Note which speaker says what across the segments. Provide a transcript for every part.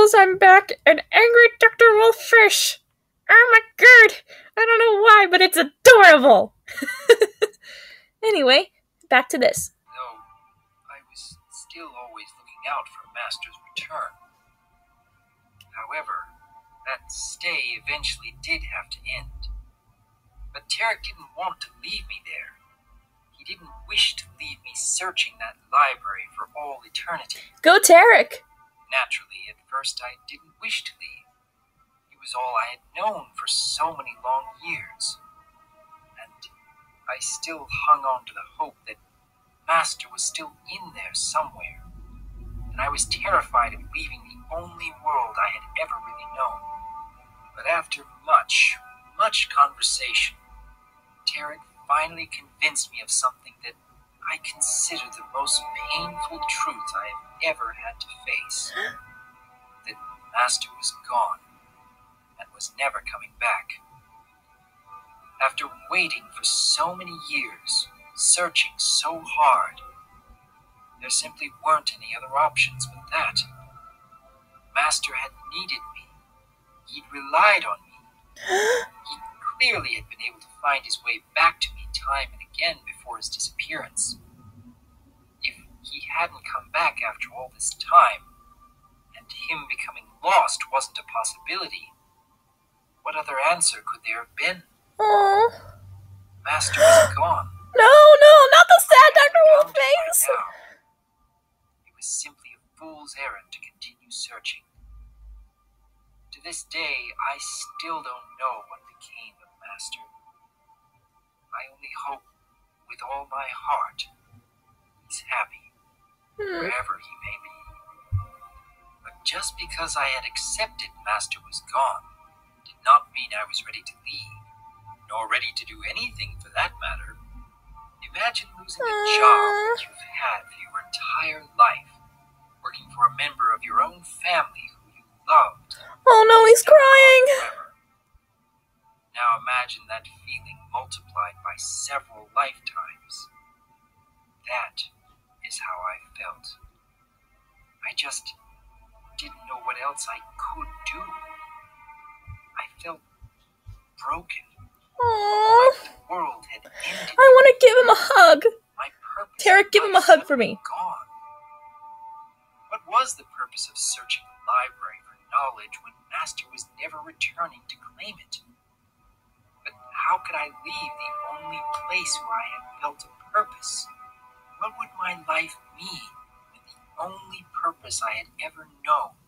Speaker 1: ghouls, I'm back, an angry Dr. Wolffish. Oh my god, I don't know why, but it's adorable. Anyway, back to this.
Speaker 2: Though I was still always looking out for Master's return. However, that stay eventually did have to end. But Tarek didn't want to leave me there. He didn't wish to leave me searching that library for all eternity.
Speaker 1: Go Tarek!
Speaker 2: Naturally, at first I didn't wish to leave. He was all I had known for so many long years. And I still hung on to the hope that Master was still in there somewhere. And I was terrified of leaving the only world I had ever really known. But after much conversation, Tarek finally convinced me of something that I consider the most painful truth I have ever had to face. That Master was gone and was never coming back. After waiting for so many years, searching so hard, there simply weren't any other options but that. Master had needed me. He'd relied on me. He clearly had been able to find his way back to me time and again before his disappearance. If he hadn't come back after all this time, and him becoming lost wasn't a possibility, what other answer could there have been?
Speaker 1: Aww.
Speaker 2: Master was gone.
Speaker 1: No, not the sad Dr. Wolf face!
Speaker 2: It was simply a fool's errand to continue searching. To this day, I still don't know what became of Master. I only hope with all my heart he's happy, wherever he may be. But just because I had accepted Master was gone did not mean I was ready to leave, nor ready to do anything for that matter. Imagine losing a job that you've had for your entire life, working for a member of your own family who you loved.
Speaker 1: Oh no, he's crying!
Speaker 2: Forever. Now imagine that feeling multiplied by several lifetimes. That is how I felt. I just didn't know what else I could do. I felt broken.
Speaker 1: Aww.
Speaker 2: Like the world had ended.
Speaker 1: I want to give him a hug.
Speaker 2: My purpose.
Speaker 1: Tarek, give him a hug for me.
Speaker 2: Gone. What was the purpose of searching the library for knowledge when Master was never returning to claim it? But how could I leave the only place where I had felt a purpose? What would my life mean when the only purpose I had ever known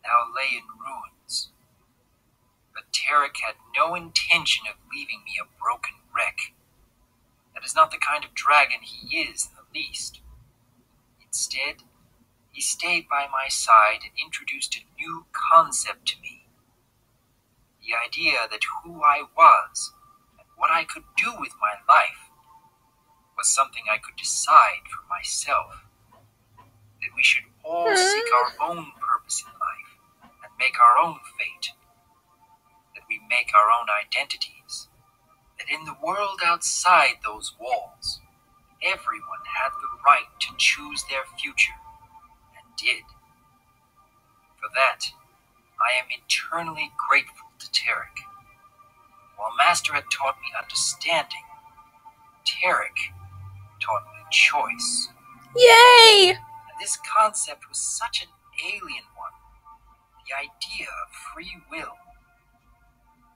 Speaker 2: now lay in ruins? But Tarek had no intention of leaving me a broken wreck. That is not the kind of dragon he is in the least. Instead, he stayed by my side and introduced a new concept to me. The idea that who I was and what I could do with my life was something I could decide for myself. That we should all seek our own purpose in life and make our own fate. That we make our own identities. That in the world outside those walls, everyone had the right to choose their future, and did. For that, I am eternally grateful to Tarek. While Master had taught me understanding, Tarek taught me choice.
Speaker 1: Yay!
Speaker 2: And this concept was such an alien one. The idea of free will.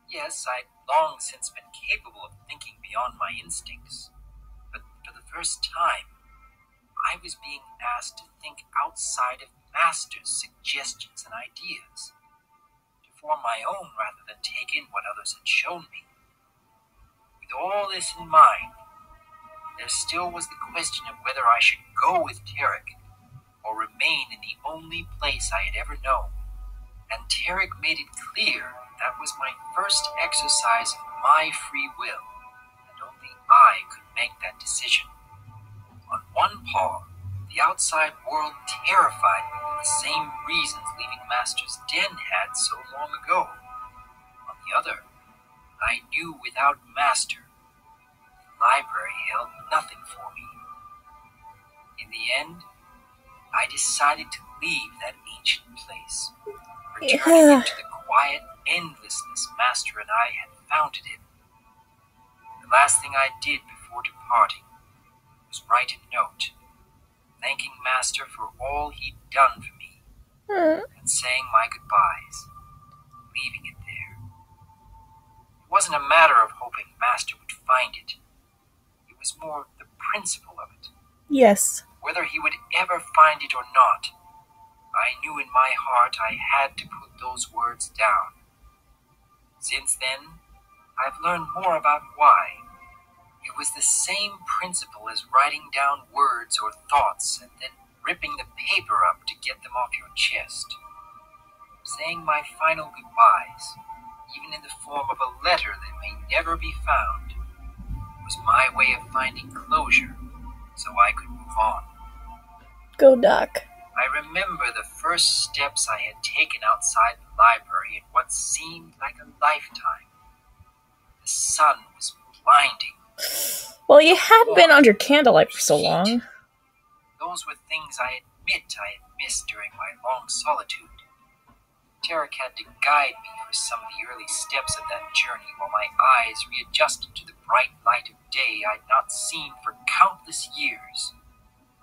Speaker 2: Yes, I'd long since been capable of thinking beyond my instincts, but for the first time, I was being asked to think outside of Master's suggestions and ideas, to form my own rather than take in what others had shown me. With all this in mind, there still was the question of whether I should go with Tarek or remain in the only place I had ever known. And Tarek made it clear that was my first exercise of my free will, and only I could make that decision. On one paw, the outside world terrified me for the same reasons leaving Master's den had so long ago. On the other, I knew without Master, the library held nothing for me. In the end, I decided to leave that ancient place. returning him to the quiet endlessness Master and I had found it in. The last thing I did before departing was write a note, thanking Master for all he'd done for me, and saying my goodbyes, leaving it there. It wasn't a matter of hoping Master would find it. It was more the principle of it.
Speaker 1: Yes.
Speaker 2: Whether he would ever find it or not, I knew in my heart I had to put those words down. Since then, I've learned more about why. It was the same principle as writing down words or thoughts and then ripping the paper up to get them off your chest. Saying my final goodbyes, even in the form of a letter that may never be found, was my way of finding closure so I could move on.
Speaker 1: Go, Doc.
Speaker 2: I remember the first steps I had taken outside the library in what seemed like a lifetime. The sun was blinding.
Speaker 1: Well, you had been under candlelight for so long.
Speaker 2: Those were things I admit I had missed during my long solitude. Tarek had to guide me for some of the early steps of that journey while my eyes readjusted to the bright light of day I'd not seen for countless years.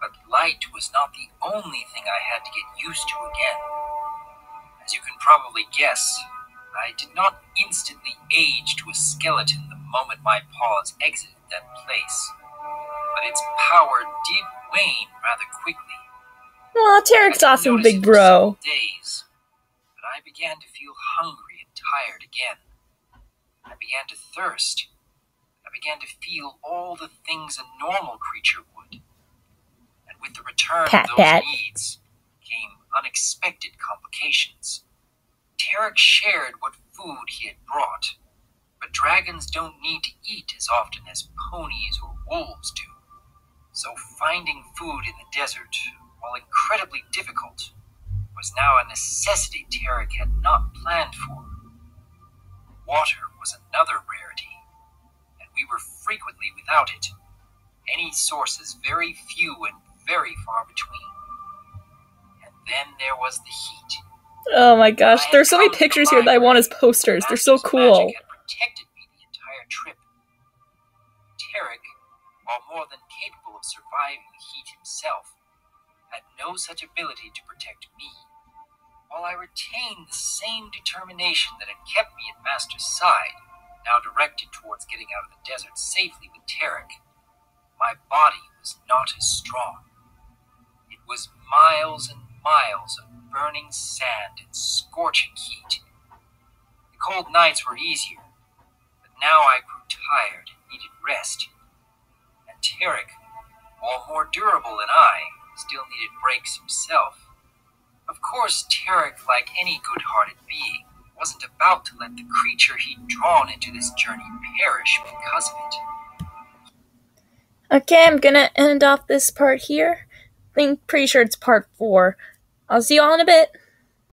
Speaker 2: But light was not the only thing I had to get used to again. As you can probably guess, I did not instantly age to a skeleton the moment my paws exited that place. But its power did wane rather quickly.
Speaker 1: Aw, Tarek's awesome, big bro.
Speaker 2: Days, but I began to feel hungry and tired again. I began to thirst. I began to feel all the things a normal creature would. And with the return of those needs came unexpected complications. Tarek shared what food he had brought, but dragons don't need to eat as often as ponies or wolves do. So finding food in the desert, while incredibly difficult, was now a necessity Tarek had not planned for. Water was another rarity, and we were frequently without it. Any sources very few and very far between. And then there was the heat.
Speaker 1: Oh my gosh, there's so many pictures here that I want as posters. They're so cool.
Speaker 2: Magic had protected me the entire trip. Tarek, while more than capable of surviving the heat himself, had no such ability to protect me. While I retained the same determination that had kept me at Master's side, now directed towards getting out of the desert safely with Tarek, my body was not as strong. It was miles and miles of burning sand and scorching heat. The cold nights were easier, but now I grew tired and needed rest. And Tarek, while more durable than I, still needed breaks himself. Of course, Tarek, like any good-hearted being, wasn't about to let the creature he'd drawn into this journey perish because of it.
Speaker 1: Okay, I'm gonna end off this part here. Pretty sure it's part 4. I'll see you all in a bit.